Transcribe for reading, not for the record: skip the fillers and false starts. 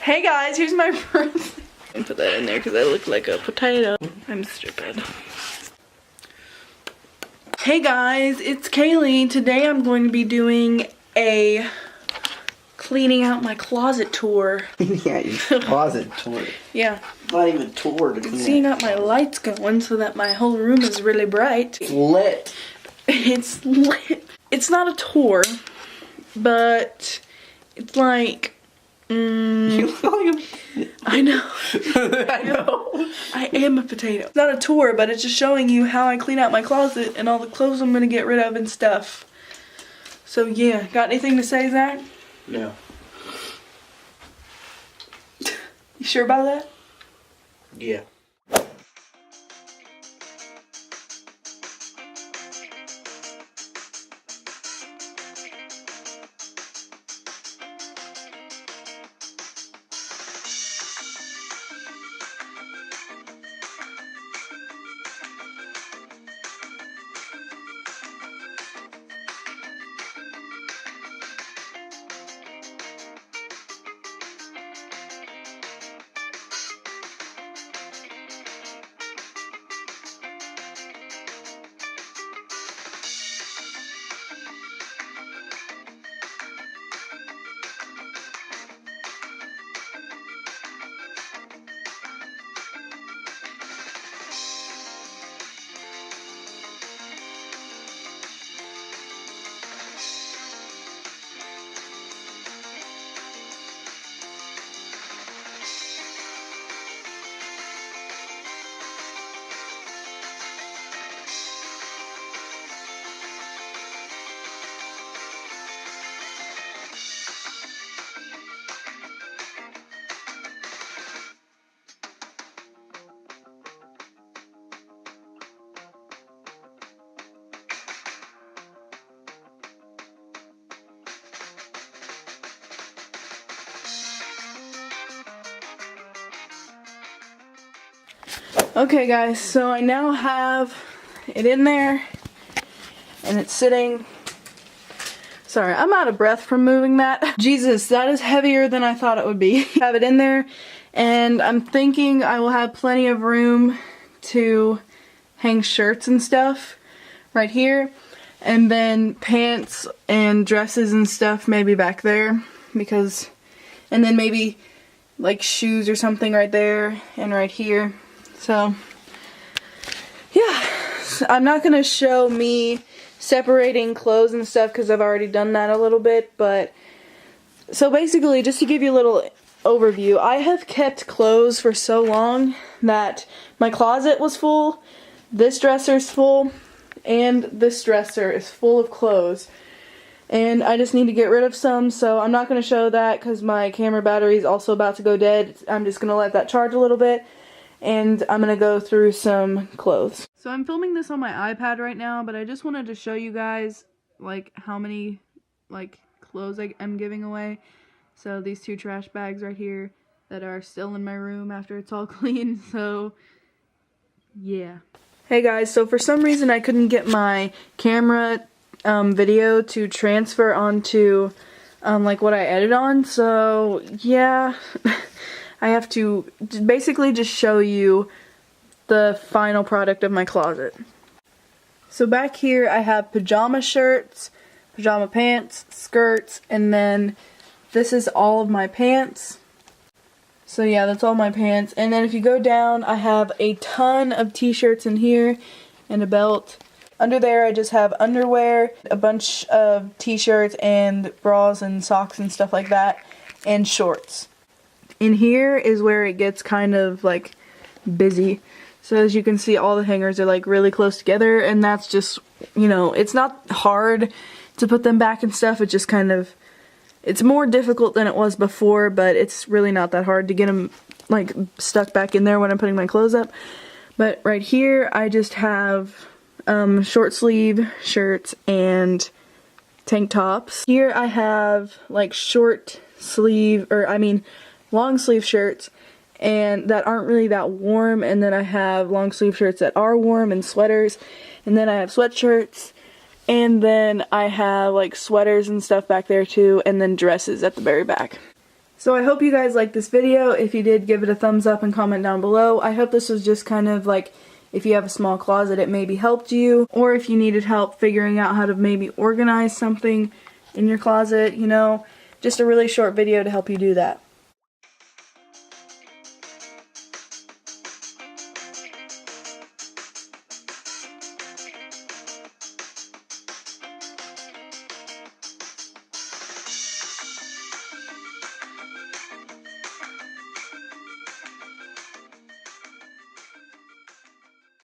Hey guys, here's my birthday. And put that in there because I look like a potato. I'm stupid. Hey guys, it's Kaylee. Today I'm going to be doing a cleaning out my closet tour. Yeah, your closet tour. Yeah. Not even tour to clean. See, got my lights going so that my whole room is really bright. It's lit. It's lit. It's not a tour, but it's like, You look like a... I know. I know. I am a potato. It's not a tour, but it's just showing you how I clean out my closet and all the clothes I'm gonna get rid of and stuff. So yeah, got anything to say, Zach? No. You sure about that? Yeah. Okay guys, so I now have it in there and it's sitting. Sorry, I'm out of breath from moving that. Jesus, that is heavier than I thought it would be. Have it in there and I'm thinking I will have plenty of room to hang shirts and stuff right here, and then pants and dresses and stuff maybe back there, because, and then maybe like shoes or something right there and right here. So, yeah, so I'm not going to show me separating clothes and stuff because I've already done that a little bit, but, so basically, just to give you a little overview, I have kept clothes for so long that my closet was full, this dresser's full, and this dresser is full of clothes. And I just need to get rid of some, so I'm not going to show that because my camera battery is also about to go dead. I'm just going to let that charge a little bit. And I'm gonna go through some clothes. So I'm filming this on my iPad right now, but I just wanted to show you guys like how many like clothes I'm giving away. So these two trash bags right here that are still in my room after it's all clean. So yeah. Hey guys, so for some reason I couldn't get my camera video to transfer onto like what I edit on. So yeah. I have to basically just show you the final product of my closet. So back here I have pajama shirts, pajama pants, skirts, and then this is all of my pants. So yeah, that's all my pants. And then if you go down, I have a ton of t-shirts in here and a belt. Under there I just have underwear, a bunch of t-shirts and bras and socks and stuff like that, and shorts. In here is where it gets kind of like busy. So as you can see, all the hangers are like really close together, and that's just, you know, it's not hard to put them back and stuff. It just kind of, it's more difficult than it was before, but it's really not that hard to get them like stuck back in there when I'm putting my clothes up. But right here I just have short sleeve shirts and tank tops. Here I have like short sleeve, or I mean long sleeve shirts and that aren't really that warm, and then I have long sleeve shirts that are warm and sweaters, and then I have sweatshirts, and then I have like sweaters and stuff back there too, and then dresses at the very back. So I hope you guys liked this video. If you did, give it a thumbs up and comment down below. I hope this was just kind of like, if you have a small closet, it maybe helped you, or if you needed help figuring out how to maybe organize something in your closet, you know, just a really short video to help you do that.